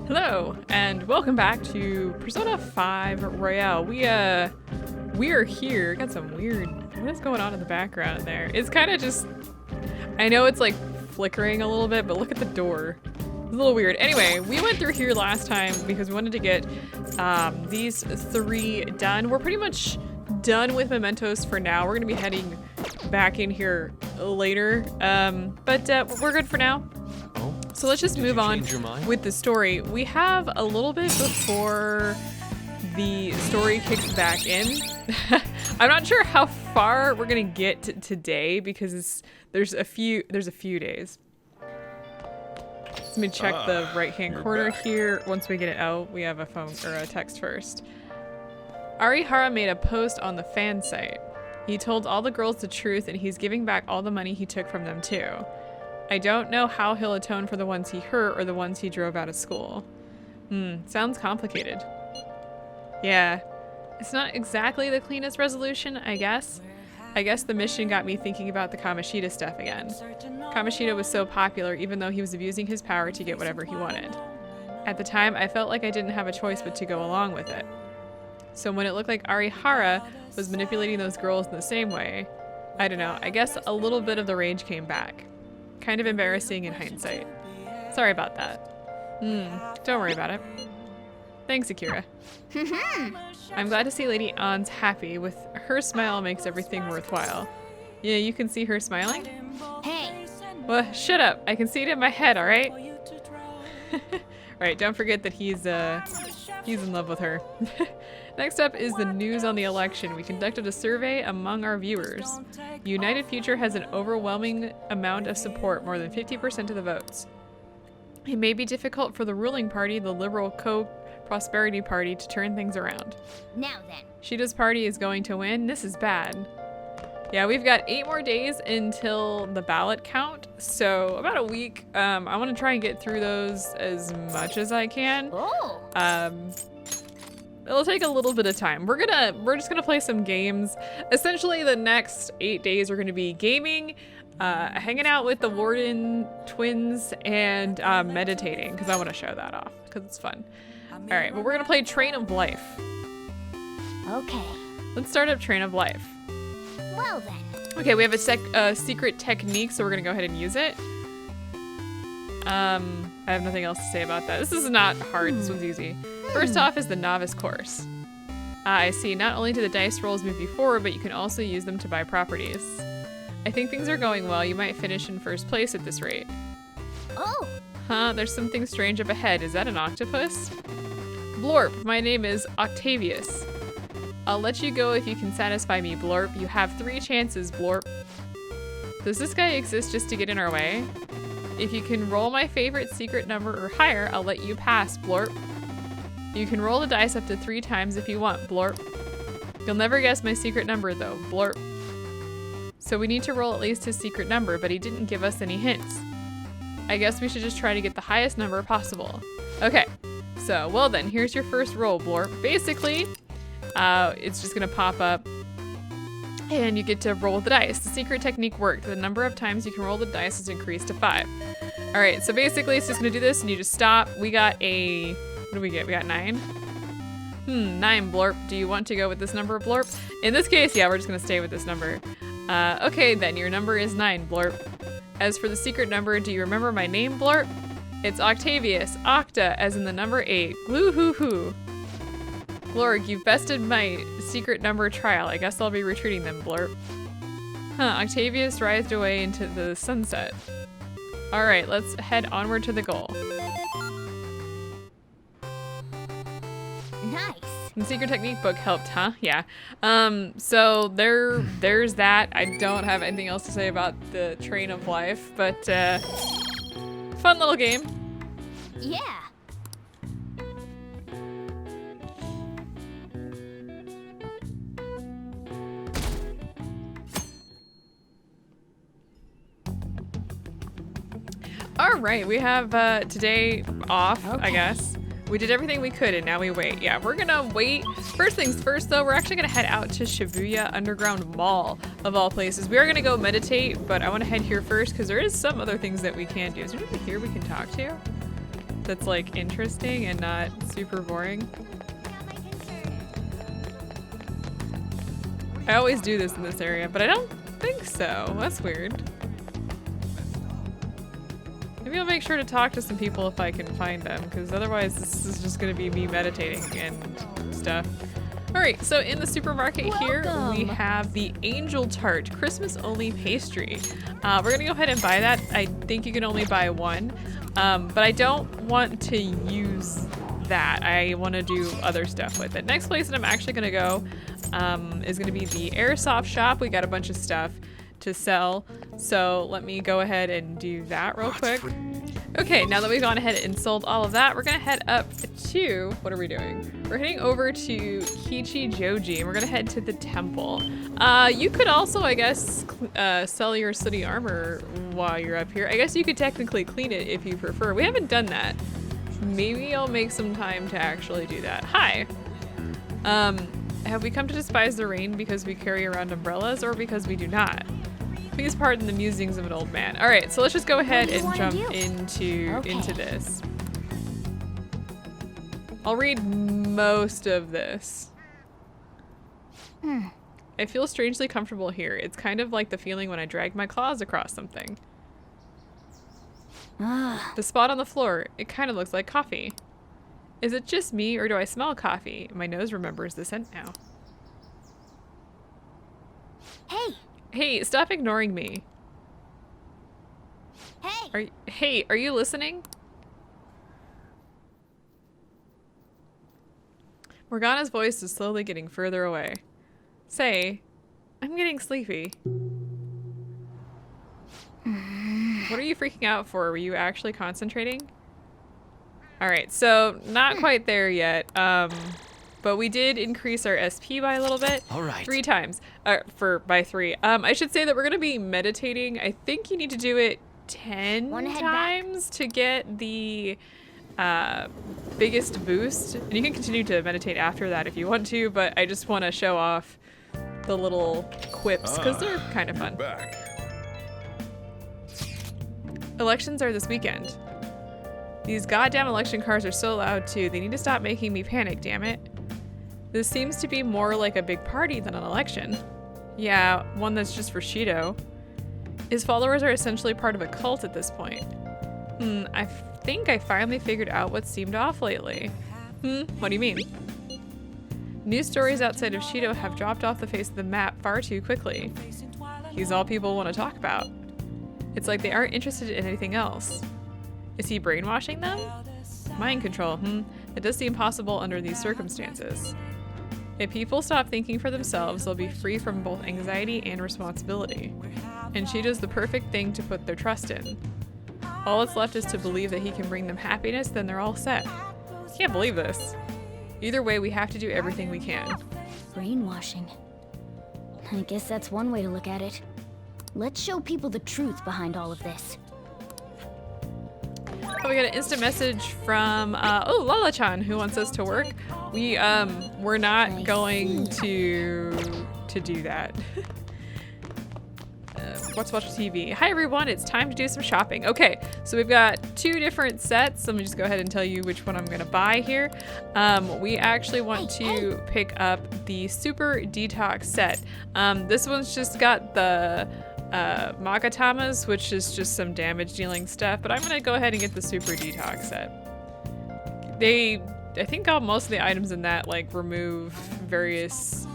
Hello, and welcome back to Persona 5 Royale. We are here. Got some weird, what is going on in the background there? It's kind of just, I know it's like flickering a little bit, but look at the door. It's a little weird. Anyway, we went through here last time because we wanted to get these 3 done. We're pretty much done with mementos for now. We're gonna be heading back in here later, but we're good for now. So let's just move on with the story. We have a little bit before the story kicks back in. I'm not sure how far we're gonna get today because there's a few days. Let me check the right-hand corner here. Once we get it out, we have a phone or a text first. Arihara made a post on the fan site. He told all the girls the truth and he's giving back all the money he took from them too. I don't know how he'll atone for the ones he hurt or the ones he drove out of school. Sounds complicated. Yeah, it's not exactly the cleanest resolution, I guess. I guess the mission got me thinking about the Kamoshida stuff again. Kamoshida was so popular even though he was abusing his power to get whatever he wanted. At the time, I felt like I didn't have a choice but to go along with it. So when it looked like Arihara was manipulating those girls in the same way, I don't know, I guess a little bit of the rage came back. Kind of embarrassing in hindsight. Sorry about that. Don't worry about it. Thanks, Akira. I'm glad to see Lady Ann's happy. With her smile makes everything worthwhile. Yeah, you can see her smiling? Hey! Well, shut up. I can see it in my head, alright? Right, don't forget that he's in love with her. Next up is the news on the election. We conducted a survey among our viewers. United Future has an overwhelming amount of support, more than 50% of the votes. It may be difficult for the ruling party, the Liberal Co-Prosperity Party, to turn things around. Now then. Shida's party is going to win. This is bad. Yeah, we've got 8 more days until the ballot count, so about a week. I want to try and get through those as much as I can. Oh. It'll take a little bit of time. We're just gonna play some games. Essentially, the next 8 days are gonna be gaming, hanging out with the Warden twins, and meditating because I want to show that off because it's fun. All right, but we're gonna play Train of Life. Okay. Let's start up Train of Life. Well then. Okay, we have a secret technique, so we're gonna go ahead and use it. I have nothing else to say about that. This is not hard. This one's easy. First off is the novice course. I see. Not only do the dice rolls move you forward, but you can also use them to buy properties. I think things are going well. You might finish in first place at this rate. Oh. Huh? There's something strange up ahead. Is that an octopus? Blorp. My name is Octavius. I'll let you go if you can satisfy me, Blorp. You have 3 chances, Blorp. Does this guy exist just to get in our way? If you can roll my favorite secret number or higher, I'll let you pass, Blorp. You can roll the dice up to 3 times if you want, Blorp. You'll never guess my secret number though, Blorp. So we need to roll at least his secret number, but he didn't give us any hints. I guess we should just try to get the highest number possible. Okay, so well then, here's your first roll, Blorp. Basically, it's just gonna pop up and you get to roll the dice. The secret technique worked. The number of times you can roll the dice is increased to 5. All right, so basically it's just gonna do this and you just stop. We got a, what do we get? We got 9. 9, Blorp. Do you want to go with this number, Blorp? In this case, yeah, we're just gonna stay with this number. Okay, then your number is 9, Blorp. As for the secret number, do you remember my name, Blorp? It's Octavius, Octa, as in the number 8. Gloo-hoo-hoo. Blorg, you've bested my secret number trial. I guess I'll be retreating them, Blorp. Huh, Octavius writhed away into the sunset. All right, let's head onward to the goal. Nice. The secret technique book helped, huh? Yeah. So there's that. I don't have anything else to say about the Train of Life, but fun little game. Yeah. All right, we have today off, I guess. We did everything we could and now we wait. Yeah, we're gonna wait. First things first though, we're actually gonna head out to Shibuya Underground Mall of all places. We are gonna go meditate, but I wanna head here first because there is some other things that we can do. Is there anyone here we can talk to? that's like interesting and not super boring. I always do this in this area, but I don't think so. That's weird. Maybe I'll make sure to talk to some people if I can find them, because otherwise this is just going to be me meditating and stuff. Alright, so in the supermarket here, we have the Angel Tart Christmas only pastry. We're going to go ahead and buy that. I think you can only buy one, but I don't want to use that. I want to do other stuff with it. Next place that I'm actually going to go is going to be the airsoft shop. We got a bunch of stuff to sell, so let me go ahead and do that real quick. Okay, now that we've gone ahead and sold all of that, we're gonna head up to, what are we doing? We're heading over to Kichijoji, and we're gonna head to the temple. You could also, I guess, sell your sooty armor while you're up here. I guess you could technically clean it if you prefer. We haven't done that. Maybe I'll make some time to actually do that. Hi. Have we come to despise the rain because we carry around umbrellas, or because we do not? Please pardon the musings of an old man. All right, so let's just go ahead and jump into this. I'll read most of this. I feel strangely comfortable here. It's kind of like the feeling when I drag my claws across something. The spot on the floor, it kind of looks like coffee. Is it just me, or do I smell coffee? My nose remembers the scent now. Hey! Hey, stop ignoring me. Hey! Are you listening? Morgana's voice is slowly getting further away. Say, I'm getting sleepy. What are you freaking out for? Were you actually concentrating? Alright, so not quite there yet. But we did increase our SP by a little bit. All right. 3 times. By 3. I should say that we're going to be meditating. I think you need to do it 10 times to get the biggest boost. And you can continue to meditate after that if you want to, but I just want to show off the little quips because they're kind of fun. Back. Elections are this weekend. These goddamn election cards are so loud too. They need to stop making me panic, damn it. This seems to be more like a big party than an election. Yeah, one that's just for Shido. His followers are essentially part of a cult at this point. I think I finally figured out what seemed off lately. What do you mean? News stories outside of Shido have dropped off the face of the map far too quickly. He's all people want to talk about. It's like they aren't interested in anything else. Is he brainwashing them? Mind control, It does seem possible under these circumstances. If people stop thinking for themselves, they'll be free from both anxiety and responsibility. And Shido's the perfect thing to put their trust in. All that's left is to believe that he can bring them happiness, then they're all set. Can't believe this. Either way, we have to do everything we can. Brainwashing. I guess that's one way to look at it. Let's show people the truth behind all of this. Oh, we got an instant message from Lala-chan, who wants us to work. We're not going to do that. Let's watch TV. Hi everyone, it's time to do some shopping. Okay, so we've got 2 different sets. Let me just go ahead and tell you which one I'm gonna buy here. We actually want to pick up the Super Detox set. This one's just got the Magatamas, which is just some damage dealing stuff, but I'm gonna go ahead and get the Super Detox set. I think most of the items in that like remove various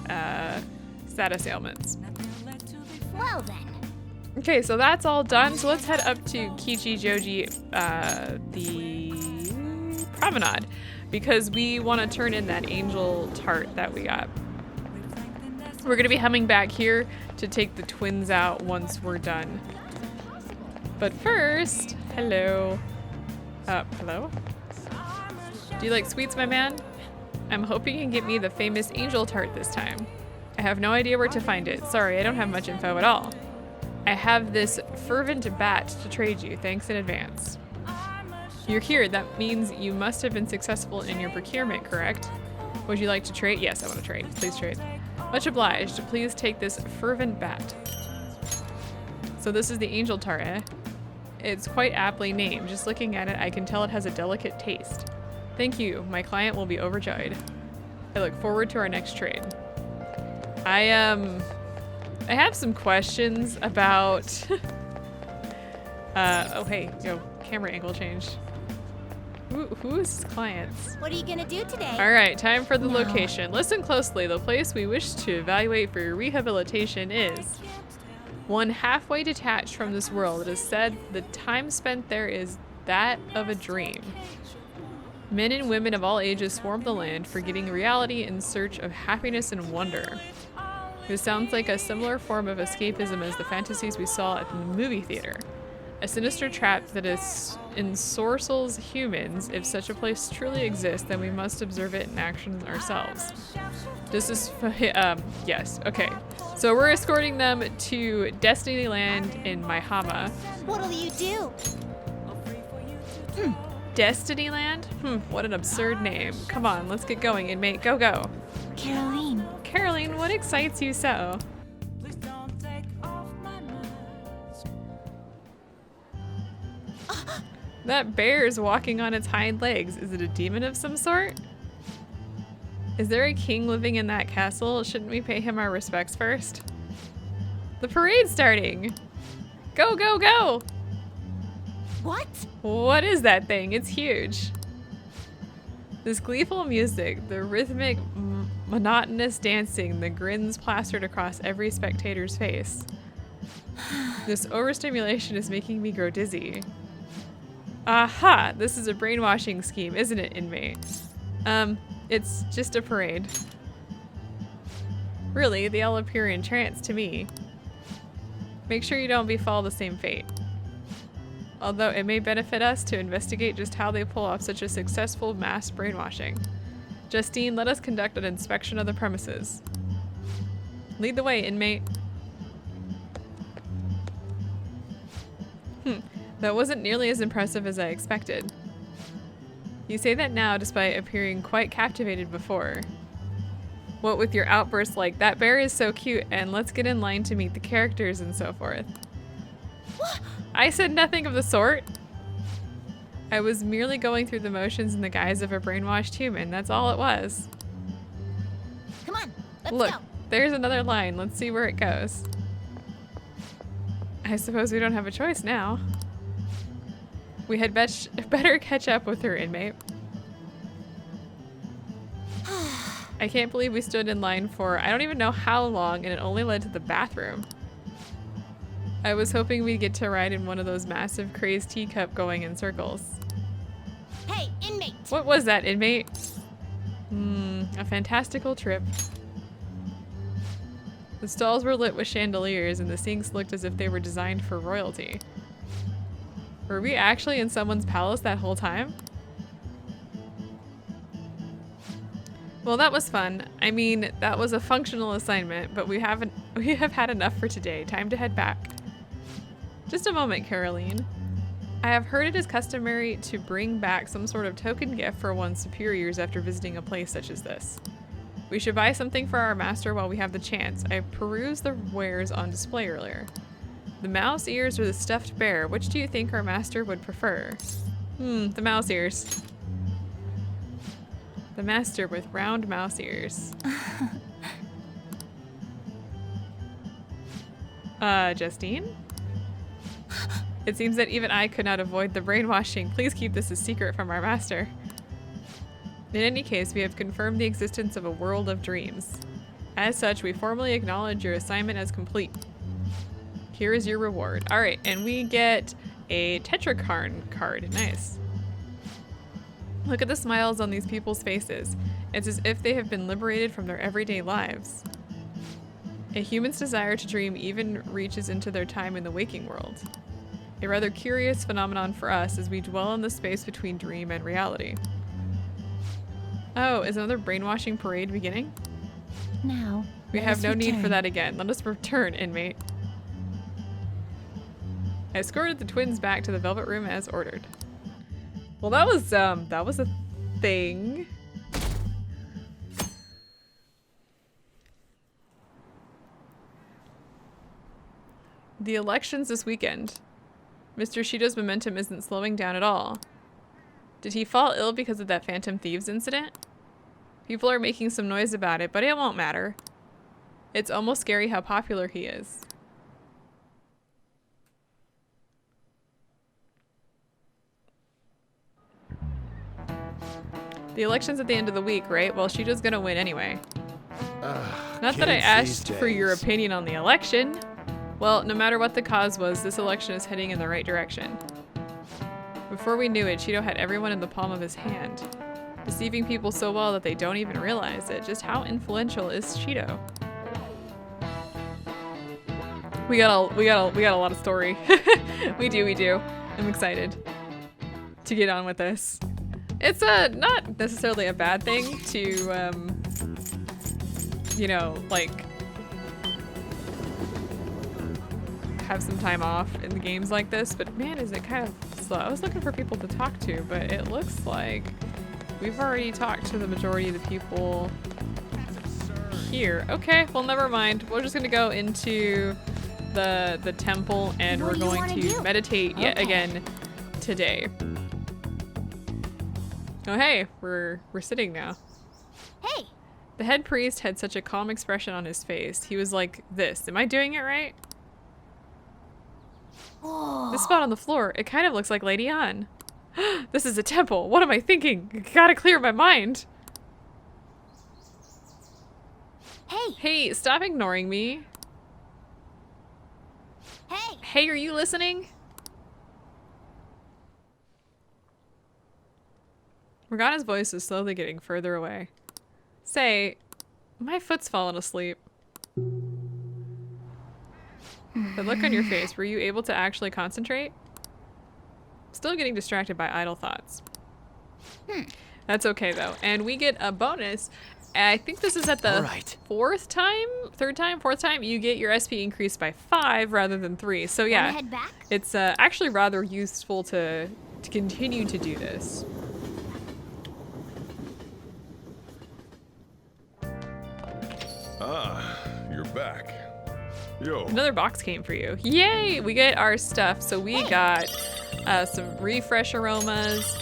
status ailments. Well then. Okay, so that's all done. So let's head up to Kichijoji, the promenade, because we want to turn in that angel tart that we got. We're gonna be coming back here to take the twins out once we're done. But first, hello. Hello? Do you like sweets, my man? I'm hoping you can get me the famous angel tart this time. I have no idea where to find it. Sorry, I don't have much info at all. I have this fervent bat to trade you. Thanks in advance. You're here. That means you must have been successful in your procurement, correct? Would you like to trade? Yes, I want to trade. Please trade. Much obliged. Please take this fervent bat. So this is the angel tart, eh? It's quite aptly named. Just looking at it, I can tell it has a delicate taste. Thank you. My client will be overjoyed. I look forward to our next trade. I have some questions about oh hey, yo, camera angle change. Who's clients? What are you gonna do today? All right, time for the location. Listen closely. The place we wish to evaluate for your rehabilitation is one halfway detached from this world. It is said the time spent there is that of a dream. Men and women of all ages swarm the land, forgetting reality in search of happiness and wonder. This sounds like a similar form of escapism as the fantasies we saw at the movie theater. A sinister trap that ensorcels humans. If such a place truly exists, then we must observe it in action ourselves. This is, yes, okay. So we're escorting them to Destinyland in Maihama. What'll you do? Destinyland? What an absurd name. Come on, let's get going, inmate. Go, go. Caroline. Caroline, what excites you so? That bear is walking on its hind legs. Is it a demon of some sort? Is there a king living in that castle? Shouldn't we pay him our respects first? The parade's starting. Go, go, go! What? What is that thing? It's huge. This gleeful music, the rhythmic, monotonous dancing, the grins plastered across every spectator's face. This overstimulation is making me grow dizzy. Aha! This is a brainwashing scheme, isn't it, inmate? It's just a parade. Really, they all appear in trance to me. Make sure you don't befall the same fate. Although it may benefit us to investigate just how they pull off such a successful mass brainwashing. Justine, let us conduct an inspection of the premises. Lead the way, inmate. That wasn't nearly as impressive as I expected. You say that now despite appearing quite captivated before. What with your outbursts like, that bear is so cute and let's get in line to meet the characters and so forth. I said nothing of the sort. I was merely going through the motions in the guise of a brainwashed human. That's all it was. Come on, let's Look, go. there's another line. Let's see where it goes. I suppose we don't have a choice now. We had better catch up with her, inmate. I can't believe we stood in line for I don't even know how long and it only led to the bathroom. I was hoping we'd get to ride in one of those massive crazed teacup going in circles. Hey, inmate! What was that, inmate? A fantastical trip. The stalls were lit with chandeliers and the sinks looked as if they were designed for royalty. Were we actually in someone's palace that whole time? Well, that was fun. I mean, that was a functional assignment, but we have had enough for today. Time to head back. Just a moment, Caroline. I have heard it is customary to bring back some sort of token gift for one's superiors after visiting a place such as this. We should buy something for our master while we have the chance. I perused the wares on display earlier. The mouse ears or the stuffed bear? Which do you think our master would prefer? The mouse ears. The master with round mouse ears. Justine? It seems that even I could not avoid the brainwashing. Please keep this a secret from our master. In any case, we have confirmed the existence of a world of dreams. As such, we formally acknowledge your assignment as complete. Here is your reward. All right, and we get a Tetrakarn card. Nice. Look at the smiles on these people's faces. It's as if they have been liberated from their everyday lives. A human's desire to dream even reaches into their time in the waking world. A rather curious phenomenon for us as we dwell in the space between dream and reality. Oh, is another brainwashing parade beginning? Now, We have no need for that again. Let us return, inmate. I escorted the twins back to the Velvet Room as ordered. Well, that was a thing. The elections this weekend. Mr. Shido's momentum isn't slowing down at all. Did he fall ill because of that Phantom Thieves incident? People are making some noise about it, but it won't matter. It's almost scary how popular he is. The election's at the end of the week, right? Well, Shido's gonna win anyway. Not that I asked for your opinion on the election. Well, no matter what the cause was, this election is heading in the right direction. Before we knew it, Shido had everyone in the palm of his hand, deceiving people so well that they don't even realize it. Just how influential is Shido? We got a lot of story. we do. I'm excited to get on with this. It's not necessarily a bad thing to you know, like have some time off in the games like this, but man, is it kind of slow. I was looking for people to talk to, but it looks like we've already talked to the majority of the people here. Okay, well, never mind. We're just gonna go into the temple and we're going to meditate yet again today. Oh hey, we're sitting now. Hey! The head priest had such a calm expression on his face. He was like this. Am I doing it right? Oh. This spot on the floor, it kind of looks like Lady Anne. This is a temple. What am I thinking? Gotta clear my mind. Hey! Hey, stop ignoring me. Hey! Hey, are you listening? Morgana's voice is slowly getting further away. Say, my foot's fallen asleep. The look on your face, were you able to actually concentrate? Still getting distracted by idle thoughts. That's okay though. And we get a bonus. I think this is at the fourth time, you get your SP increased by 5 rather than 3. So yeah, head back? It's actually rather useful to continue to do this. Ah, you're back. Yo. Another box came for you. Yay! We get our stuff. So we got some refresh aromas,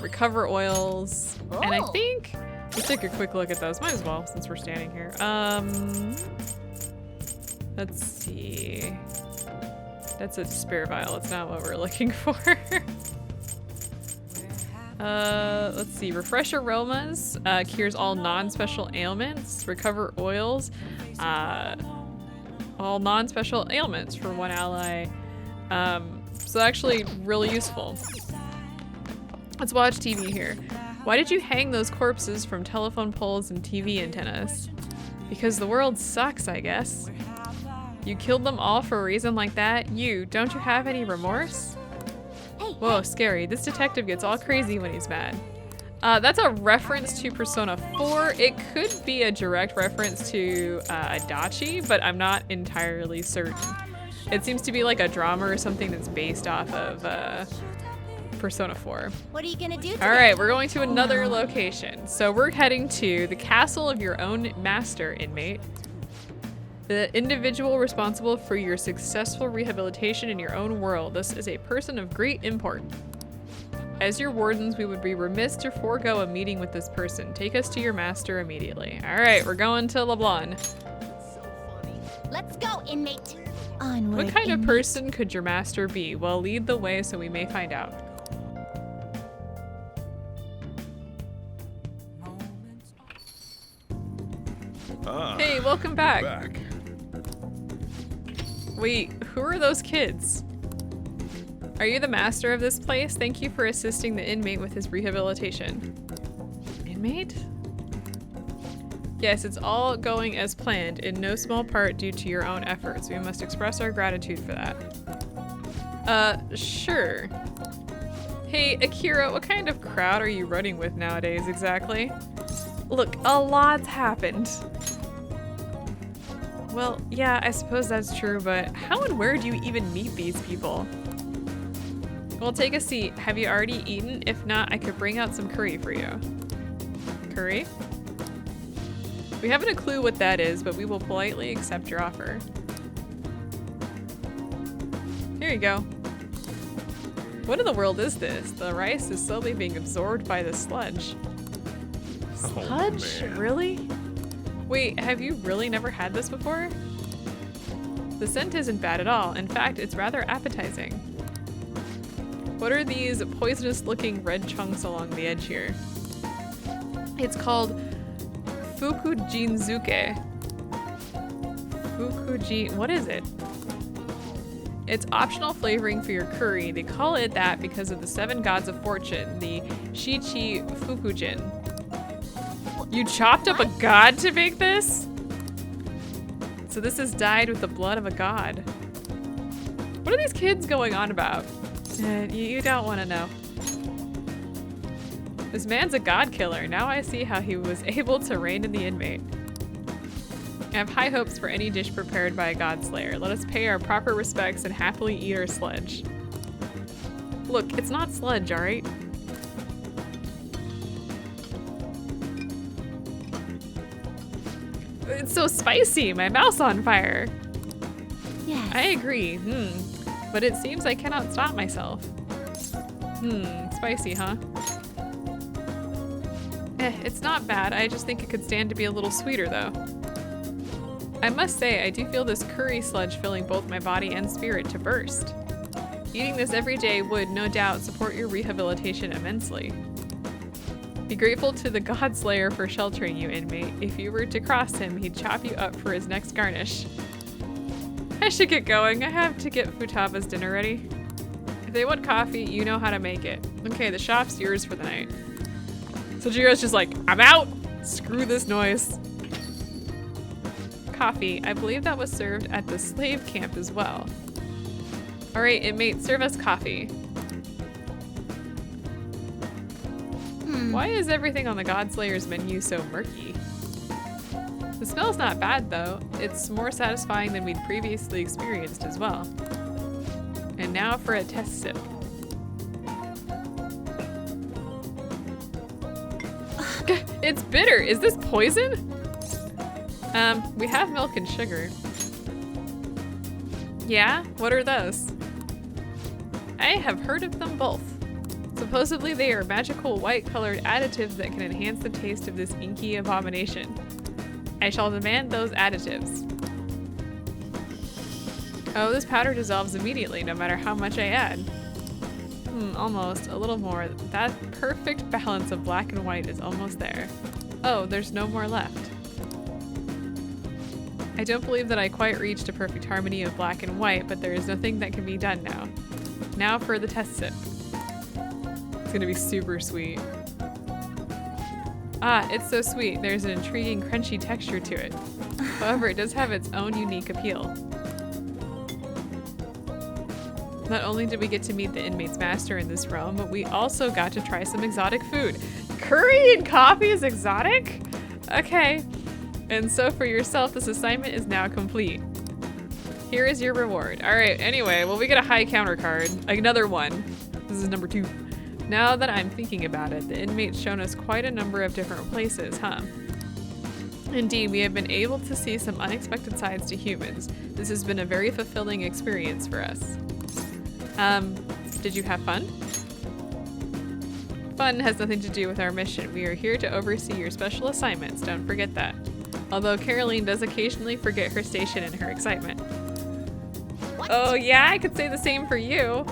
recover oils, and I think let's take a quick look at those. Might as well since we're standing here. Let's see. That's a spare vial. That's not what we're looking for. Let's see. Refresh aromas, cures all non-special ailments. Recover oils, all non-special ailments for one ally. So actually really useful. Let's watch TV here. Why did you hang those corpses from telephone poles and TV antennas? Because the world sucks, I guess. You killed them all for a reason like that? Don't you have any remorse? Whoa, scary. This detective gets all crazy when he's mad. That's a reference to Persona 4. It could be a direct reference to Adachi, but I'm not entirely certain. It seems to be like a drama or something that's based off of Persona 4. What are you gonna do today? All right, we're going to another location. So we're heading to the castle of your own master, inmate. The individual responsible for your successful rehabilitation in your own world. This is a person of great import. As your wardens, we would be remiss to forego a meeting with this person. Take us to your master immediately. All right, we're going to LaBlanc. Let's go, inmate. Onward, What kind of inmate. person could your master be? Well, lead the way so we may find out. Ah, Hey, welcome back. back. Wait, who are those kids? Are you the master of this place? Thank you for assisting the inmate with his rehabilitation. Inmate? Yes, it's all going as planned, in no small part due to your own efforts. We must express our gratitude for that. Sure. Hey, Akira, what kind of crowd are you running with nowadays exactly? Look, a lot's happened. Well, yeah, I suppose that's true, but how and where do you even meet these people? Well, take a seat. Have you already eaten? If not, I could bring out some curry for you. Curry? We haven't a clue what that is, but we will politely accept your offer. Here you go. What in the world is this? The rice is slowly being absorbed by the sludge. Sludge? man. Really? Wait, have you really never had this before? The scent isn't bad at all. In fact, it's rather appetizing. What are these poisonous looking red chunks along the edge here? It's called Fukujinzuke. What is it? It's optional flavoring for your curry. They call it that because of the 7 gods of fortune, the Shichi Fukujin. You chopped up a god to make this? So this is dyed with the blood of a god. What are these kids going on about? You don't want to know. This man's a god killer. Now I see how he was able to reign in the inmate. I have high hopes for any dish prepared by a god slayer. Let us pay our proper respects and happily eat our sludge. Look, it's not sludge, alright? It's so spicy. My mouth's on fire. Yes. I agree. But it seems I cannot stop myself. Spicy, huh? It's not bad. I just think it could stand to be a little sweeter, though. I must say, I do feel this curry sludge filling both my body and spirit to burst. Eating this every day would, no doubt, support your rehabilitation immensely. Be grateful to the God Slayer for sheltering you, inmate. If you were to cross him, he'd chop you up for his next garnish. I should get going. I have to get Futaba's dinner ready. If they want coffee, you know how to make it. Okay, the shop's yours for the night. So Jiro's just like, I'm out! Screw this noise. Coffee. I believe that was served at the slave camp as well. Alright, inmate, serve us coffee. Why is everything on the Godslayer's menu so murky? The smell's not bad though. It's more satisfying than we'd previously experienced as well. And now for a test sip. It's bitter. Is this poison? We have milk and sugar. Yeah? What are those? I have heard of them both. Supposedly they are magical white-colored additives that can enhance the taste of this inky abomination. I shall demand those additives. Oh, this powder dissolves immediately, no matter how much I add. Almost. A little more. That perfect balance of black and white is almost there. Oh, there's no more left. I don't believe that I quite reached a perfect harmony of black and white, but there is nothing that can be done now. Now for the test sip. It's gonna be super sweet. Ah, it's so sweet. There's an intriguing crunchy texture to it. However, it does have its own unique appeal. Not only did we get to meet the inmate's master in this realm, but we also got to try some exotic food. Curry and coffee is exotic? Okay. And so for yourself, this assignment is now complete. Here is your reward. All right, anyway, well, we get a high counter card. Another one. This is number 2. Now that I'm thinking about it, the inmate's shown us quite a number of different places, huh? Indeed, we have been able to see some unexpected sides to humans. This has been a very fulfilling experience for us. Did you have fun? Fun has nothing to do with our mission. We are here to oversee your special assignments, don't forget that. Although Caroline does occasionally forget her station in her excitement. What? Oh yeah, I could say the same for you.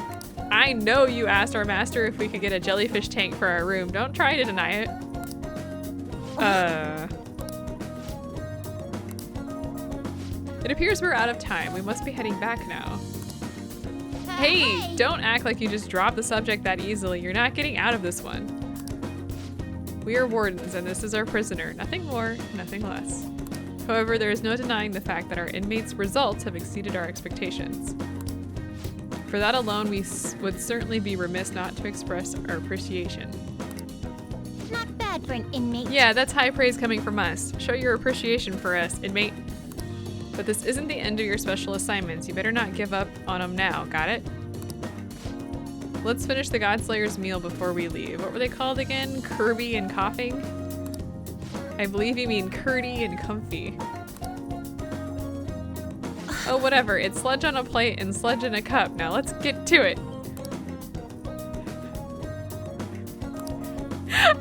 I know you asked our master if we could get a jellyfish tank for our room. Don't try to deny it. It appears we're out of time. We must be heading back now. Hey, don't act like you just dropped the subject that easily. You're not getting out of this one. We are wardens, and this is our prisoner. Nothing more, nothing less. However, there is no denying the fact that our inmates' results have exceeded our expectations. For that alone, we would certainly be remiss not to express our appreciation. Not bad for an inmate. Yeah, that's high praise coming from us. Show your appreciation for us, inmate. But this isn't the end of your special assignments. You better not give up on them now, got it? Let's finish the Godslayer's meal before we leave. What were they called again? Kirby and coughing? I believe you mean curdy and comfy. Oh, whatever. It's sludge on a plate and sludge in a cup. Now let's get to it.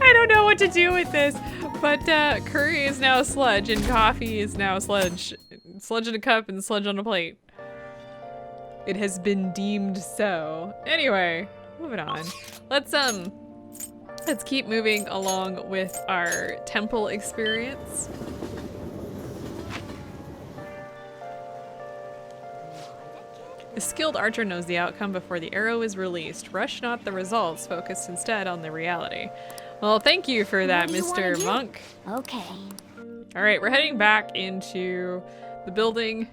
I don't know what to do with this. But curry is now sludge and coffee is now sludge. Sludge in a cup and sludge on a plate. It has been deemed so. Anyway, moving on. Let's keep moving along with our temple experience. A skilled archer knows the outcome before the arrow is released. Rush not the results, focus instead on the reality. Well, thank you for that, Mr. Monk. Okay. All right, we're heading back into the building.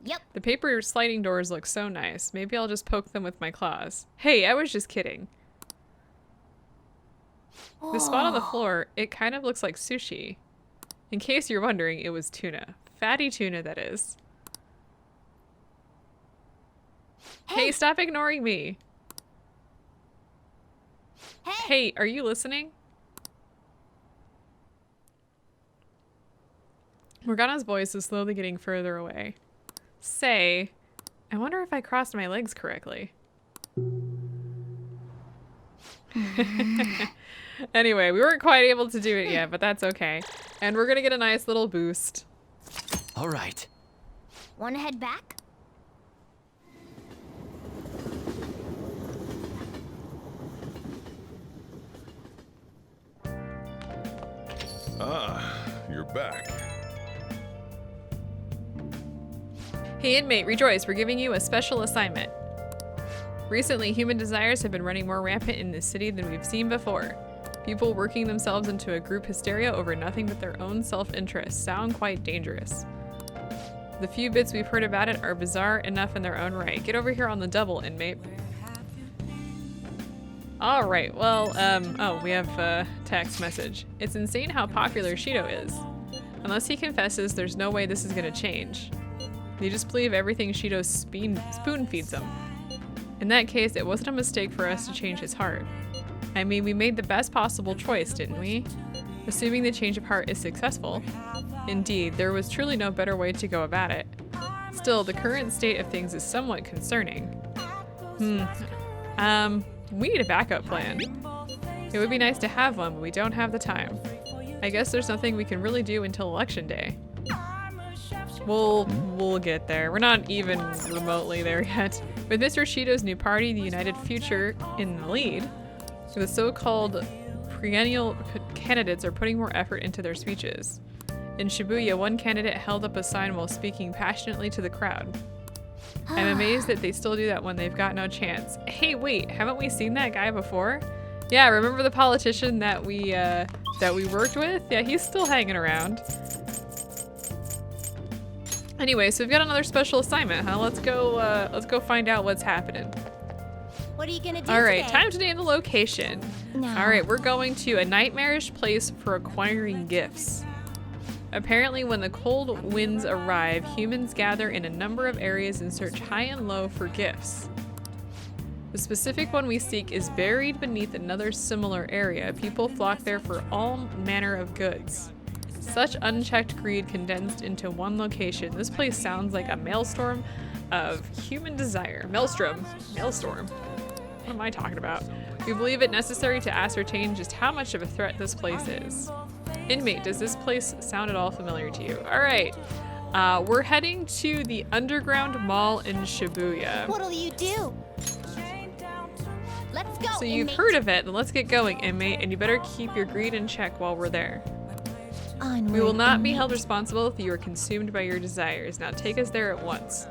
Yep. The paper sliding doors look so nice. Maybe I'll just poke them with my claws. Hey, I was just kidding. The spot on the floor, it kind of looks like sushi. In case you're wondering, it was tuna. Fatty tuna, that is. Hey, stop ignoring me. Hey, are you listening? Morgana's voice is slowly getting further away. Say, I wonder if I crossed my legs correctly. Anyway, we weren't quite able to do it yet, but that's okay. And we're gonna get a nice little boost. All right. Wanna head back? Ah, you're back. Hey inmate, rejoice, we're giving you a special assignment. Recently, human desires have been running more rampant in this city than we've seen before. People working themselves into a group hysteria over nothing but their own self-interest sound quite dangerous. The few bits we've heard about it are bizarre enough in their own right. Get over here on the double, inmate. Alright, well, oh, we have a text message. It's insane how popular Shido is. Unless he confesses, there's no way this is gonna change. You just believe everything Shido spoon feeds him. In that case, it wasn't a mistake for us to change his heart. I mean, we made the best possible choice, didn't we? Assuming the change of heart is successful. Indeed, there was truly no better way to go about it. Still, the current state of things is somewhat concerning. We need a backup plan. It would be nice to have one, but we don't have the time. I guess there's nothing we can really do until election day. We'll get there. We're not even remotely there yet. With Mr. Shido's new party, the United Future, in the lead, the so-called perennial candidates are putting more effort into their speeches. In Shibuya, one candidate held up a sign while speaking passionately to the crowd. I'm amazed that they still do that when they've got no chance. Hey, wait, haven't we seen that guy before? Yeah, remember the politician that we worked with? Yeah, he's still hanging around. Anyway, so we've got another special assignment, huh? Let's go find out what's happening. What are you gonna do All right, today? time to name the location. No. All right, we're going to a nightmarish place for acquiring gifts. Apparently, when the cold winds arrive, humans gather in a number of areas and search high and low for gifts. The specific one we seek is buried beneath another similar area. People flock there for all manner of goods. Such unchecked greed condensed into one location. This place sounds like a maelstrom of human desire. Maelstrom. What am I talking about? We believe it necessary to ascertain just how much of a threat this place is. Inmate, does this place sound at all familiar to you? All right, we're heading to the underground mall in Shibuya. What'll you do? Let's go. So you've inmate. heard of it, then let's get going, inmate, and you better keep your greed in check while we're there. Onward, We will not be inmate. held responsible if you are consumed by your desires. Now take us there at once.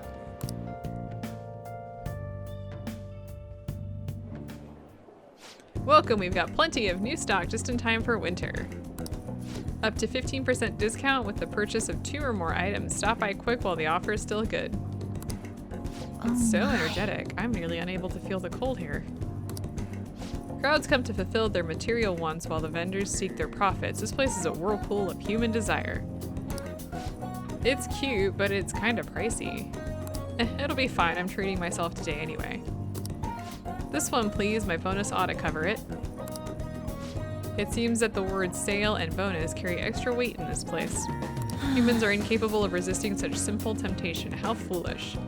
Welcome, we've got plenty of new stock just in time for winter. Up to 15% discount with the purchase of 2 or more items. Stop by quick while the offer is still good. It's so energetic. I'm nearly unable to feel the cold here. Crowds come to fulfill their material wants while the vendors seek their profits. This place is a whirlpool of human desire. It's cute, but it's kind of pricey. It'll be fine. I'm treating myself today anyway. This one, please. My bonus ought to cover it. It seems that the words sale and bonus carry extra weight in this place. Humans are incapable of resisting such simple temptation. How foolish.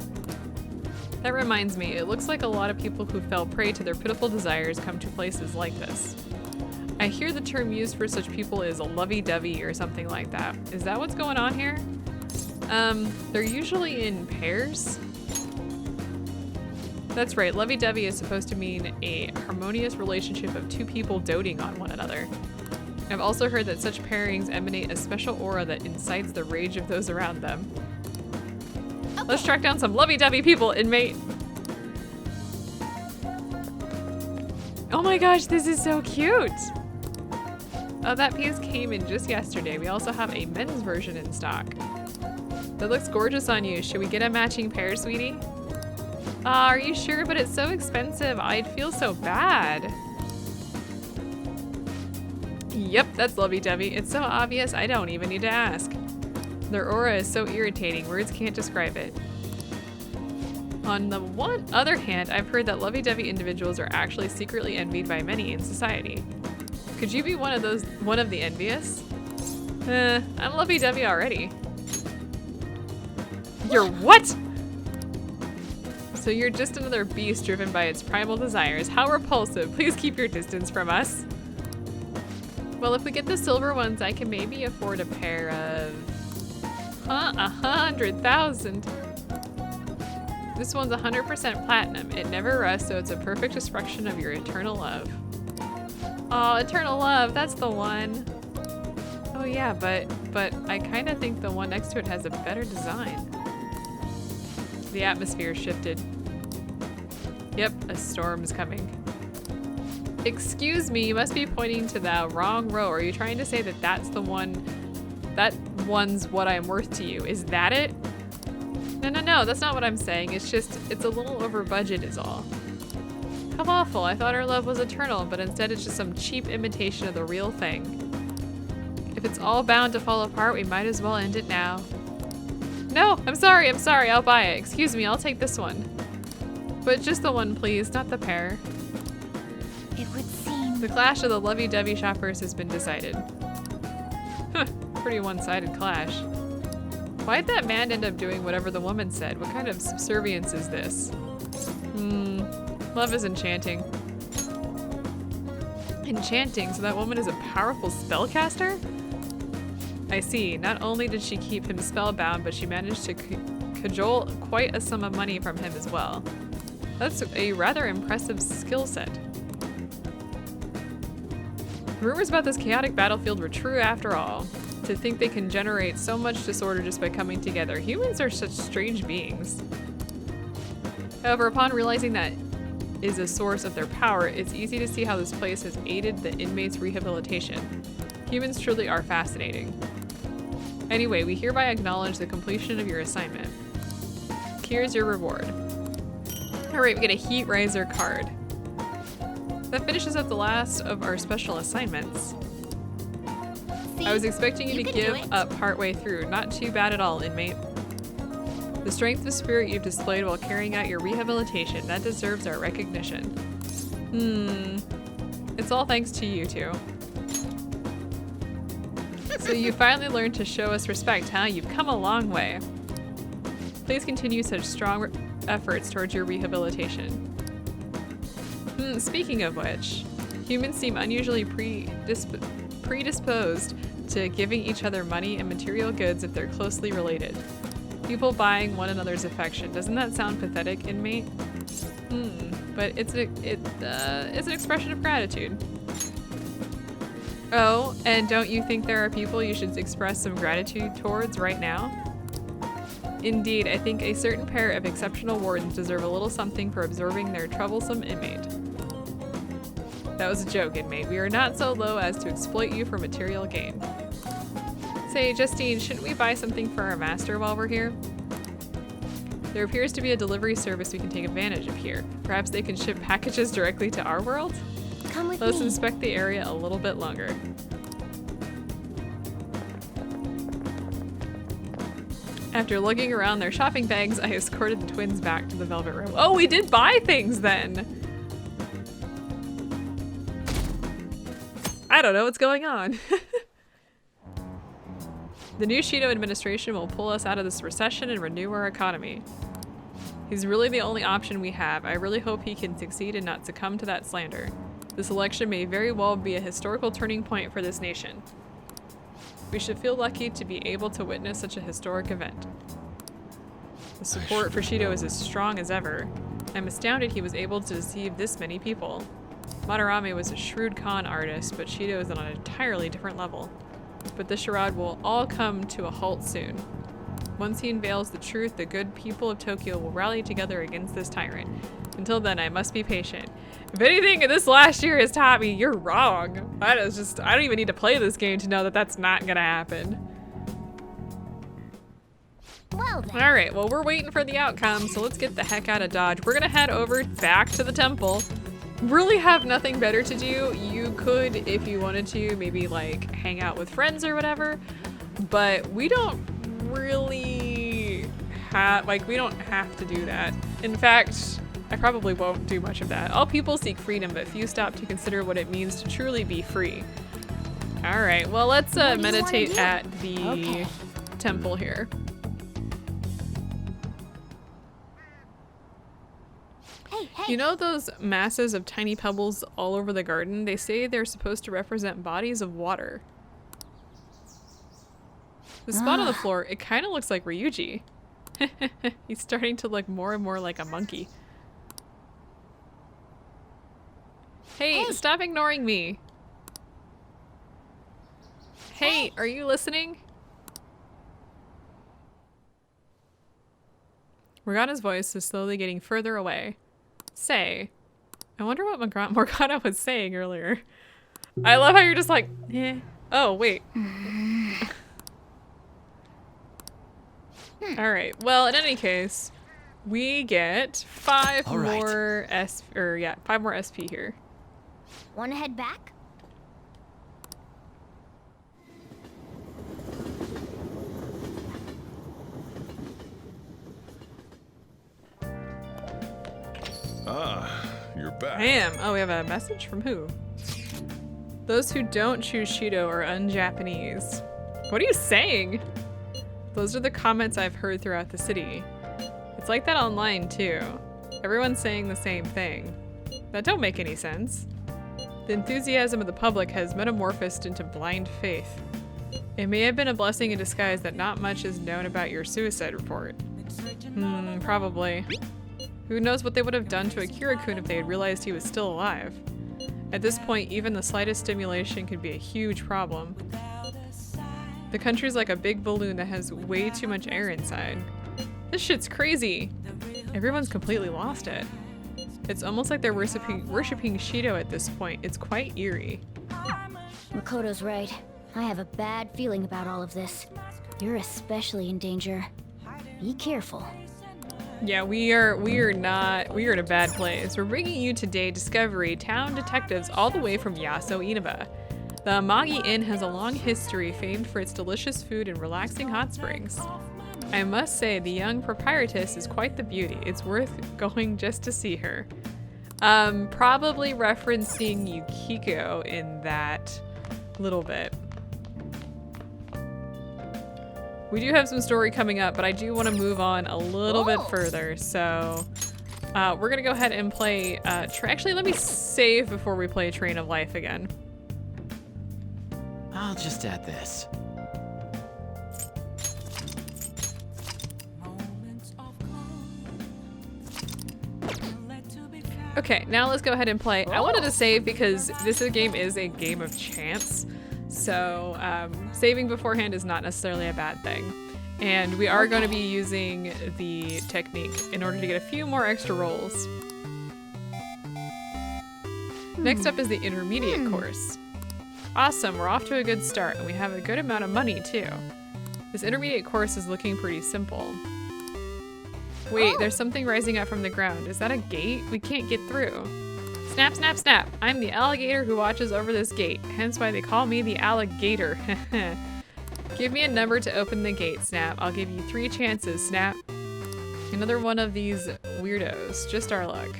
That reminds me, it looks like a lot of people who fell prey to their pitiful desires come to places like this. I hear the term used for such people is a lovey-dovey or something like that. Is that what's going on here? They're usually in pairs. That's right, lovey-dovey is supposed to mean a harmonious relationship of two people doting on one another. I've also heard that such pairings emanate a special aura that incites the rage of those around them. Okay. Let's track down some lovey-dovey people, inmate. Oh my gosh, this is so cute. Oh, that piece came in just yesterday. We also have a men's version in stock. That looks gorgeous on you. Should we get a matching pair, sweetie? Are you sure? But it's so expensive. I'd feel so bad. Yep, that's lovey-dovey. It's so obvious, I don't even need to ask. Their aura is so irritating, words can't describe it. On the other hand, I've heard that lovey-dovey individuals are actually secretly envied by many in society. Could you be one of the envious? I'm lovey-dovey already. You're what? So you're just another beast driven by its primal desires. How repulsive. Please keep your distance from us. Well, if we get the silver ones, I can maybe afford a pair of... 100,000. This one's 100% platinum. It never rusts, so it's a perfect expression of your eternal love. Oh, eternal love, that's the one. Oh yeah, but I kind of think the one next to it has a better design. The atmosphere shifted. Yep, a storm's coming. Excuse me, you must be pointing to the wrong row. Are you trying to say that that's the one, that one's what I'm worth to you? Is that it? No, that's not what I'm saying. It's just, it's a little over budget is all. How awful, I thought our love was eternal, but instead it's just some cheap imitation of the real thing. If it's all bound to fall apart, we might as well end it now. No, I'm sorry, I'll buy it. Excuse me, I'll take this one. But just the one, please, not the pair. It would seem... The clash of the lovey-dovey shoppers has been decided. Huh, pretty one-sided clash. Why'd that man end up doing whatever the woman said? What kind of subservience is this? Love is enchanting. Enchanting, so that woman is a powerful spellcaster? I see. Not only did she keep him spellbound, but she managed to cajole quite a sum of money from him as well. That's a rather impressive skill set. Rumors about this chaotic battlefield were true after all. To think they can generate so much disorder just by coming together. Humans are such strange beings. However, upon realizing that is a source of their power, it's easy to see how this place has aided the inmates' rehabilitation. Humans truly are fascinating. Anyway, we hereby acknowledge the completion of your assignment. Here's your reward. Alright, we get a Heat Riser card. That finishes up the last of our special assignments. See? I was expecting you to can give do it. up partway through. Not too bad at all, inmate. The strength of spirit you've displayed while carrying out your rehabilitation, that deserves our recognition. It's all thanks to you two. So you finally learned to show us respect, huh? You've come a long way. Please continue such strong efforts towards your rehabilitation. Speaking of which, humans seem unusually predisposed to giving each other money and material goods if they're closely related. People buying one another's affection. Doesn't that sound pathetic, inmate? But it's an expression of gratitude. Oh, and don't you think there are people you should express some gratitude towards right now? Indeed, I think a certain pair of exceptional wardens deserve a little something for absorbing their troublesome inmate. That was a joke, inmate. We are not so low as to exploit you for material gain. Say, Justine, shouldn't we buy something for our master while we're here? There appears to be a delivery service we can take advantage of here. Perhaps they can ship packages directly to our world? Come with Let's me. inspect the area a little bit longer. After lugging around their shopping bags, I escorted the twins back to the Velvet Room. Oh, we did buy things then! I don't know what's going on. The new Shido administration will pull us out of this recession and renew our economy. He's really the only option we have. I really hope he can succeed and not succumb to that slander. This election may very well be a historical turning point for this nation. We should feel lucky to be able to witness such a historic event. The support for Shido is as strong as ever. I'm astounded he was able to deceive this many people. Madarame was a shrewd con artist, but Shido is on an entirely different level. But the charade will all come to a halt soon. Once he unveils the truth, the good people of Tokyo will rally together against this tyrant. Until then, I must be patient. If anything this last year has taught me, you're wrong. I don't even need to play this game to know that that's not gonna happen. Well then. All right, well, we're waiting for the outcome, so let's get the heck out of Dodge. We're gonna head over back to the temple. Really have nothing better to do. You could, if you wanted to, maybe like hang out with friends or whatever, but we don't really have, we don't have to do that. In fact, I probably won't do much of that. All people seek freedom, but few stop to consider what it means to truly be free. All right, well, let's meditate at the temple here. Hey. You know those masses of tiny pebbles all over the garden? They say they're supposed to represent bodies of water. The spot on the floor, it kind of looks like Ryuji. He's starting to look more and more like a monkey. Hey, stop ignoring me. Hey, are you listening? Morgana's voice is slowly getting further away. Say, I wonder what Morgana was saying earlier. I love how you're just like, eh. Oh, wait. All right. Well, in any case, we get 5 more five more SP here. Wanna head back? Ah, you're back. I am. Oh, we have a message from who? Those who don't choose Shido are un-Japanese. What are you saying? Those are the comments I've heard throughout the city. It's like that online too. Everyone's saying the same thing. That don't make any sense. The enthusiasm of the public has metamorphosed into blind faith. It may have been a blessing in disguise that not much is known about your suicide report. Probably. Who knows what they would have done to Akira-kun if they had realized he was still alive. At this point, even the slightest stimulation could be a huge problem. The country's like a big balloon that has way too much air inside. This shit's crazy. Everyone's completely lost it. It's almost like they're worshipping Shido at this point. It's quite eerie. Makoto's right. I have a bad feeling about all of this. You're especially in danger. Be careful. Yeah, we are in a bad place. We're bringing you today Discovery Town detectives all the way from Yaso Inaba. The Amagi Inn has a long history famed for its delicious food and relaxing hot springs. I must say the young proprietress is quite the beauty. It's worth going just to see her. Probably referencing Yukiko in that little bit. We do have some story coming up, but I do want to move on a little bit further. So we're going to go ahead and play... actually, let me save before we play Train of Life again. I'll just add this. Okay, now let's go ahead and play. I wanted to save because this game is a game of chance. So saving beforehand is not necessarily a bad thing. And we are going to be using the technique in order to get a few more extra rolls. Next up is the intermediate course. Awesome, we're off to a good start and we have a good amount of money too. This intermediate course is looking pretty simple. Wait, there's something rising up from the ground. Is that a gate? We can't get through. Snap, snap, snap. I'm the alligator who watches over this gate, hence why they call me the alligator. Give me a number to open the gate, Snap. I'll give you 3 chances, Snap. Another one of these weirdos. Just our luck.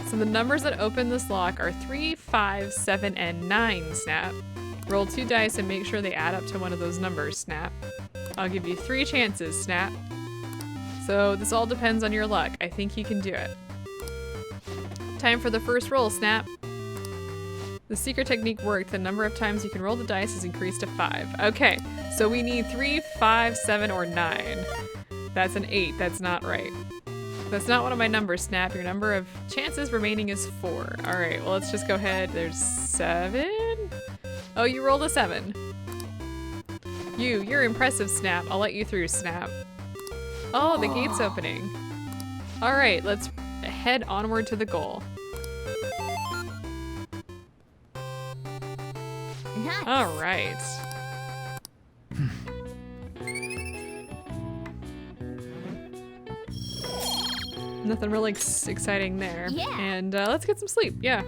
So the numbers that open this lock are 3, 5, 7, and 9, Snap. Roll 2 dice and make sure they add up to one of those numbers, Snap. I'll give you 3 chances, Snap. So this all depends on your luck. I think you can do it. Time for the first roll, Snap. The secret technique worked. The number of times you can roll the dice is increased to 5. Okay, so we need 3, 5, 7, or 9. That's an 8. That's not right. That's not one of my numbers, Snap. Your number of chances remaining is 4. All right, well, let's just go ahead. There's 7. Oh, you rolled a 7. You're impressive, Snap. I'll let you through, Snap. Oh, the gate's opening. All right, let's head onward to the goal. Nice. All right. Nothing really exciting there. Yeah. And let's get some sleep. Yeah.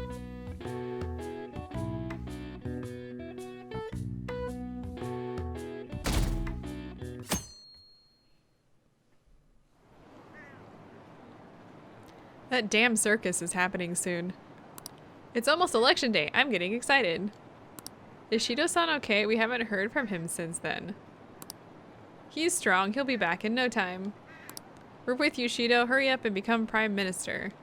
That damn circus is happening soon. It's almost election day. I'm getting excited. Is Shido-san okay? We haven't heard from him since then. He's strong. He'll be back in no time. We're with you, Shido. Hurry up and become Prime Minister.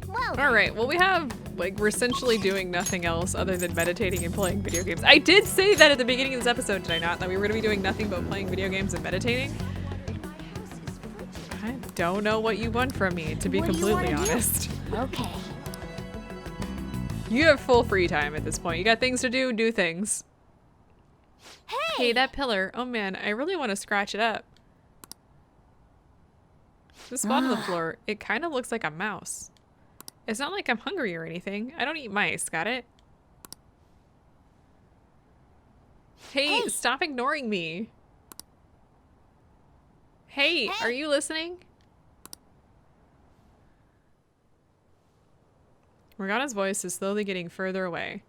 Well, Alright, well we have, like, we're essentially doing nothing else other than meditating and playing video games. I did say that at the beginning of this episode, did I not? That we were going to be doing nothing but playing video games and meditating? I don't know what you want from me, to be What do you completely wanna do? honest. okay. You have full free time at this point. You got things to do, do things. Hey, that pillar. Oh man, I really want to scratch it up. The spot on the floor, it kind of looks like a mouse. It's not like I'm hungry or anything. I don't eat mice, got it? Hey, stop ignoring me. Hey, are you listening? Morgana's voice is slowly getting further away.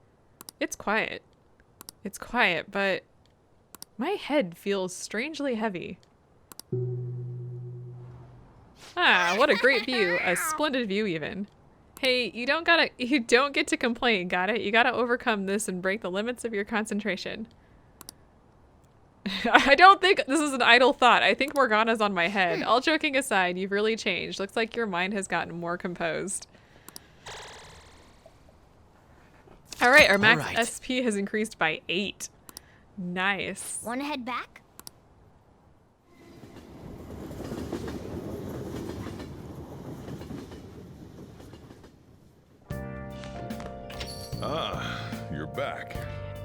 It's quiet. It's quiet, but my head feels strangely heavy. Ah, what a great view. A splendid view even. Hey, you don't get to complain, got it? You gotta overcome this and break the limits of your concentration. I don't think this is an idle thought. I think Morgana's on my head. All joking aside, you've really changed. Looks like your mind has gotten more composed. All right, our max SP has increased by 8. Nice. Wanna head back? Ah, you're back.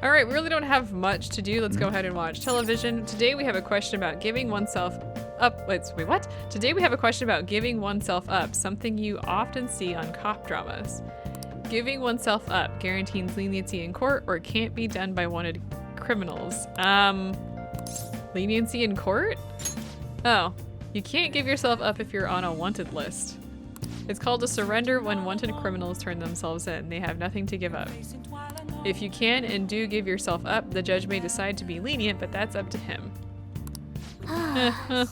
All right, we really don't have much to do. Let's go ahead and watch television. Today we have a question about giving oneself up. Wait, what? Today we have a question about giving oneself up, something you often see on cop dramas. Giving oneself up guarantees leniency in court or can't be done by wanted criminals. Leniency in court? Oh, you can't give yourself up if you're on a wanted list. It's called a surrender when wanted criminals turn themselves in. They have nothing to give up. If you can and do give yourself up, the judge may decide to be lenient, but that's up to him. I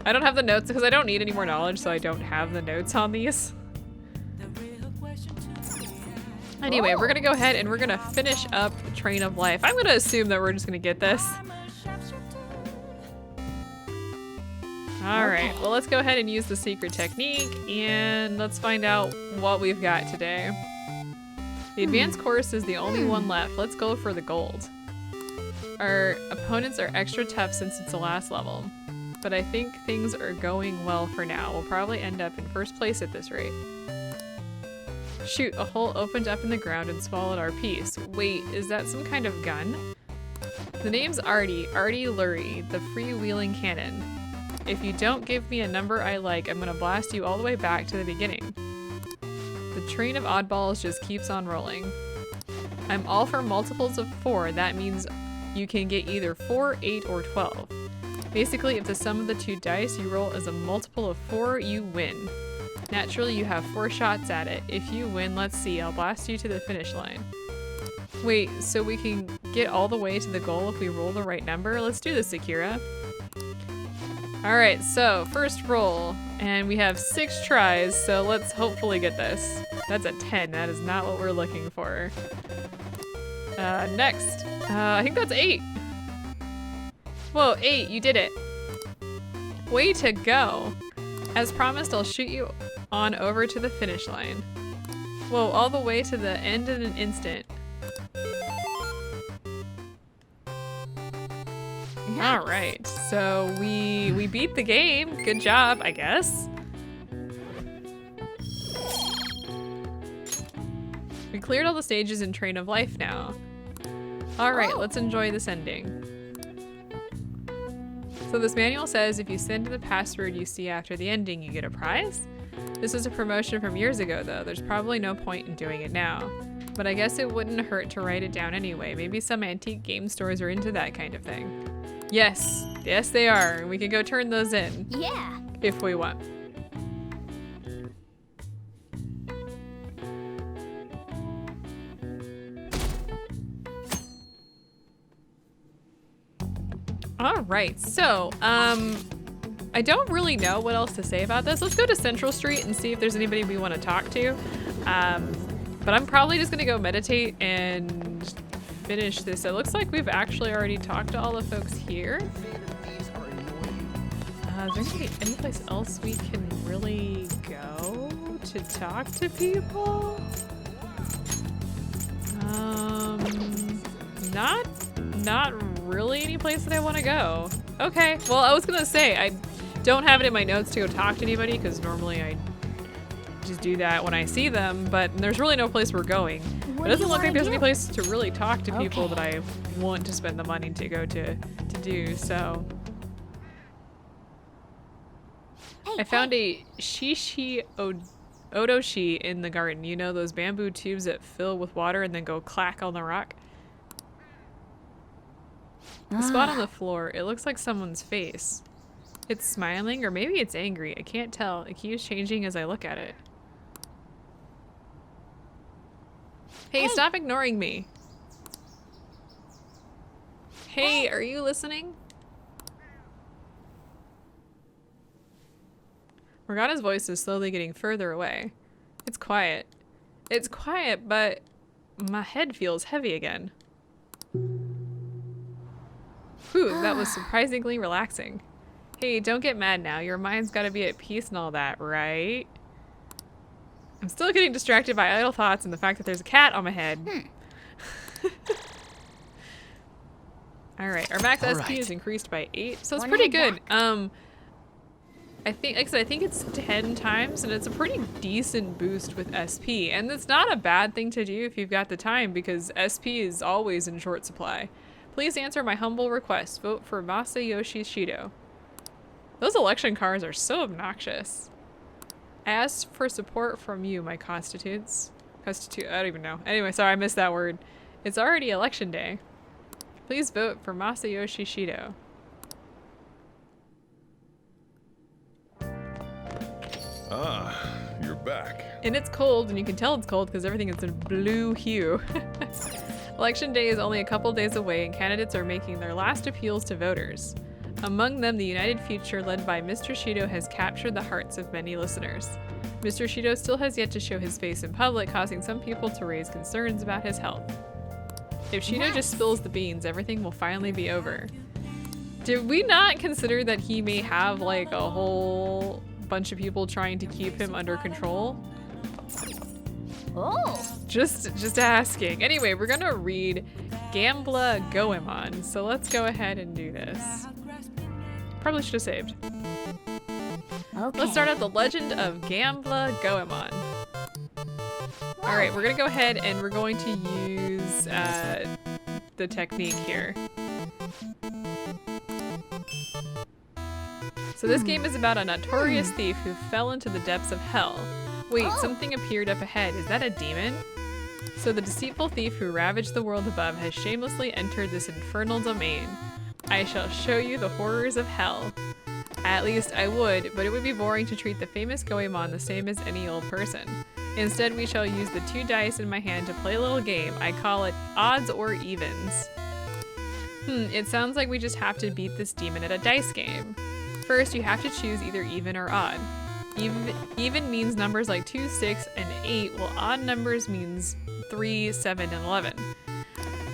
don't have the notes because I don't need any more knowledge, so I don't have the notes on these. Anyway, we're gonna go ahead and we're gonna finish up Train of Life. I'm gonna assume that we're just gonna get this. Alright, well let's go ahead and use the secret technique and let's find out what we've got today. The advanced course is the only one left. Let's go for the gold. Our opponents are extra tough since it's the last level, but I think things are going well for now. We'll probably end up in first place at this rate. Shoot, a hole opened up in the ground and swallowed our piece. Wait, is that some kind of gun? The name's Artie Lurie, the freewheeling cannon. If you don't give me a number I like, I'm gonna blast you all the way back to the beginning. The train of oddballs just keeps on rolling. I'm all for multiples of 4. That means you can get either 4, 8, or 12. Basically, if the sum of the 2 dice you roll is a multiple of 4, you win. Naturally, you have 4 shots at it. If you win, let's see, I'll blast you to the finish line. Wait, so we can get all the way to the goal if we roll the right number? Let's do this, Akira. Alright, so first roll, and we have 6 tries, so let's hopefully get this. That's a 10, that is not what we're looking for. Next, I think that's 8. Whoa, 8, you did it. Way to go. As promised, I'll shoot you on over to the finish line. Whoa, all the way to the end in an instant. All right, so we beat the game. Good job, I guess. We cleared all the stages in Train of Life now. All right, let's enjoy this ending. So this manual says if you send in the password you see after the ending, you get a prize. This is a promotion from years ago though. There's probably no point in doing it now. But I guess it wouldn't hurt to write it down anyway. Maybe some antique game stores are into that kind of thing. Yes, yes they are. We can go turn those in. Yeah. If we want. All right, so I don't really know what else to say about this. Let's go to Central Street and see if there's anybody we want to talk to. But I'm probably just gonna go meditate and finish this. It looks like we've actually already talked to all the folks here. Is there any place else we can really go to talk to people? Not really any place that I want to go. Okay, well I was gonna say I don't have it in my notes to go talk to anybody because normally I just do that when I see them, but there's really no place we're going. It doesn't look like there's any place to really talk to people that I want to spend the money to go to do, so. I found a shishi odoshi in the garden. You know those bamboo tubes that fill with water and then go clack on the rock? The spot on the floor, it looks like someone's face. It's smiling or maybe it's angry. I can't tell. It keeps changing as I look at it. Hey, stop ignoring me. Hey, are you listening? Morgana's voice is slowly getting further away. It's quiet. It's quiet, but my head feels heavy again. Whew, that was surprisingly relaxing. Hey, don't get mad now. Your mind's gotta be at peace and all that, right? I'm still getting distracted by idle thoughts and the fact that there's a cat on my head. Alright, our max SP is increased by 8, so it's pretty good. I think, like I said, I think it's 10 times, and it's a pretty decent boost with SP. And it's not a bad thing to do if you've got the time, because SP is always in short supply. Please answer my humble request. Vote for Masayoshi Shido. Those election cards are so obnoxious. I asked for support from you, my constituents. I don't even know. Anyway, sorry, I missed that word. It's already election day. Please vote for Masayoshi Shido. Ah, you're back. And it's cold, and you can tell it's cold because everything is in blue hue. Election day is only a couple days away, and candidates are making their last appeals to voters. Among them, the United Future, led by Mr. Shido, has captured the hearts of many listeners. Mr. Shido still has yet to show his face in public, causing some people to raise concerns about his health. If Shido just spills the beans, everything will finally be over. Did we not consider that he may have like a whole bunch of people trying to keep him under control? Oh. Just asking. Anyway, we're gonna read Gambla Goemon, so let's go ahead and do this. Probably should have saved. Okay. Let's start out the legend of Gambla Goemon. All right, we're gonna go ahead and we're going to use the technique here. So this game is about a notorious thief who fell into the depths of hell. Wait, something appeared up ahead. Is that a demon? So the deceitful thief who ravaged the world above has shamelessly entered this infernal domain. I shall show you the horrors of hell. At least I would, but it would be boring to treat the famous Goemon the same as any old person. Instead, we shall use the 2 dice in my hand to play a little game. I call it odds or evens. It sounds like we just have to beat this demon at a dice game. First, you have to choose either even or odd. Even means numbers like 2, 6, and 8, while odd numbers means 3, 7, and 11.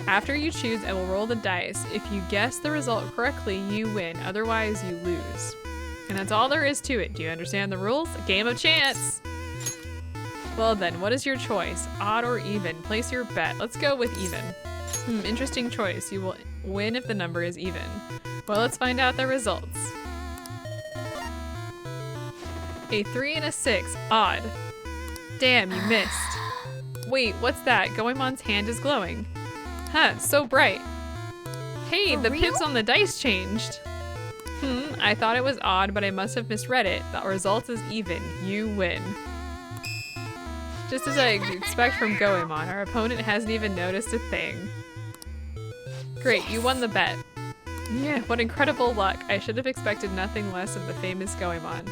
After you choose, I will roll the dice. If you guess the result correctly, you win. Otherwise, you lose. And that's all there is to it. Do you understand the rules? A game of chance. Well then, what is your choice? Odd or even? Place your bet. Let's go with even. Interesting choice. You will win if the number is even. Well, let's find out the results. A 3 and a 6. Odd. Damn, you missed. Wait, what's that? Goemon's hand is glowing. Huh, so bright. Hey, the pips on the dice changed. I thought it was odd, but I must have misread it. The result is even. You win. Just as I expect from Goemon, our opponent hasn't even noticed a thing. Great, you won the bet. Yeah, what incredible luck. I should have expected nothing less of the famous Goemon.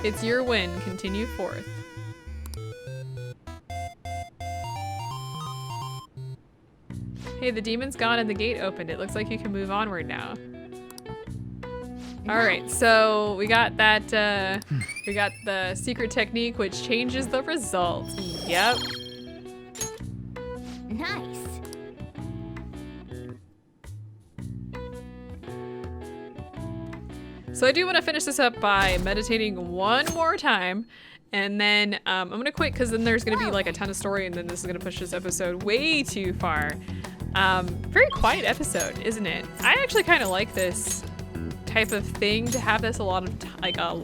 It's your win. Continue forth. Hey, the demon's gone and the gate opened. It looks like you can move onward now. All right, so we got that, we got the secret technique, which changes the result. Yep. Nice. So I do want to finish this up by meditating one more time, and then I'm gonna quit because then there's gonna be like a ton of story, and then this is gonna push this episode way too far. Very quiet episode, isn't it? I actually kind of like this type of thing, to have this a lot of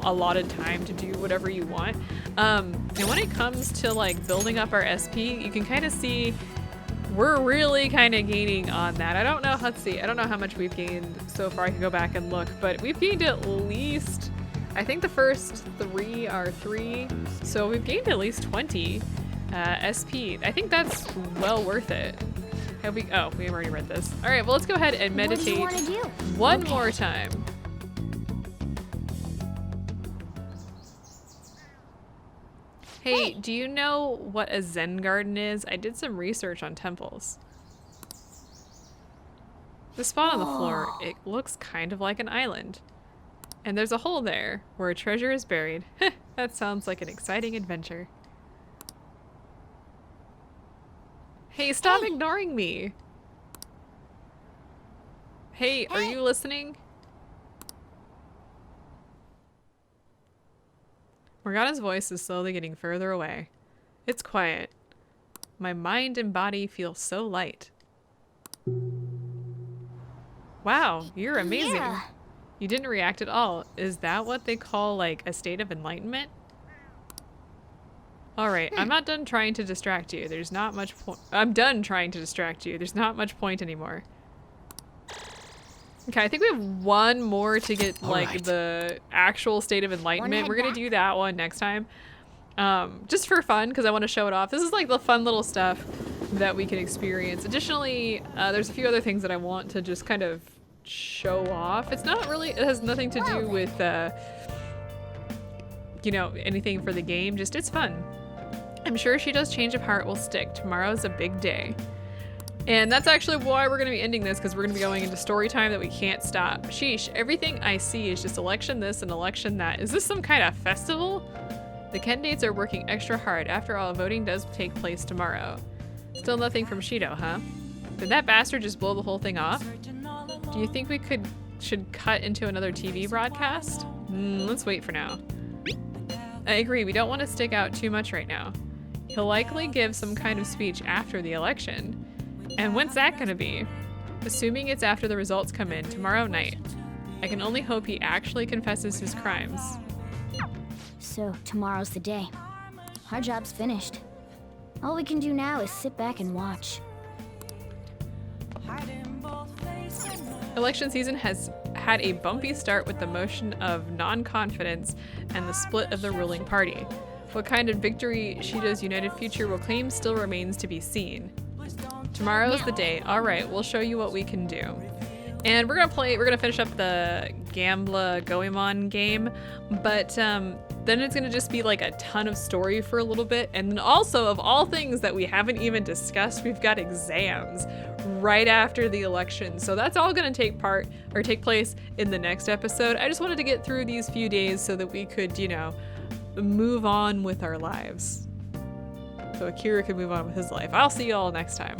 allotted time to do whatever you want. And when it comes to like building up our SP, you can kind of see we're really kind of gaining on that. I don't know, let's see, I don't know how much we've gained so far. I can go back and look, but we've gained at least, I think the first 3 are 3, so we've gained at least 20 SP. I think that's well worth it. Have we? Oh, we've already read this. All right, well, let's go ahead and meditate one more time. Hey, do you know what a Zen garden is? I did some research on temples. The spot on the floor, it looks kind of like an island. And there's a hole there where a treasure is buried. That sounds like an exciting adventure. Hey, stop ignoring me. Hey, are you listening? Morgana's voice is slowly getting further away. It's quiet. My mind and body feel so light. Wow, you're amazing. Yeah. You didn't react at all. Is that what they call like a state of enlightenment? Alright, I'm not done trying to distract you. There's not much point. I'm done trying to distract you. There's not much point anymore. Okay, I think we have one more to get like the actual state of enlightenment. We're gonna do that one next time. Just for fun, because I want to show it off. This is like the fun little stuff that we can experience. Additionally, there's a few other things that I want to just kind of show off. It's not really, it has nothing to do with, you know, anything for the game, just it's fun. I'm sure she does change of heart will stick. Tomorrow's a big day. And that's actually why we're going to be ending this, because we're going to be going into story time that we can't stop. Sheesh, everything I see is just election this and election that. Is this some kind of festival? The candidates are working extra hard. After all, voting does take place tomorrow. Still nothing from Shido, huh? Did that bastard just blow the whole thing off? Do you think we should cut into another TV broadcast? Let's wait for now. I agree, we don't want to stick out too much right now. He'll likely give some kind of speech after the election. And when's that gonna be? Assuming it's after the results come in, tomorrow night. I can only hope he actually confesses his crimes. So, tomorrow's the day. Our job's finished. All we can do now is sit back and watch. Election season has had a bumpy start with the motion of non-confidence and the split of the ruling party. What kind of victory Shido's united future will claim still remains to be seen. Tomorrow's the day. All right, we'll show you what we can do. And we're gonna finish up the Gambla Goemon game, but then it's gonna just be like a ton of story for a little bit. And then also, of all things that we haven't even discussed, we've got exams right after the election. So that's all gonna take place in the next episode. I just wanted to get through these few days so that we could, you know, move on with our lives. So Akira can move on with his life. I'll see you all next time.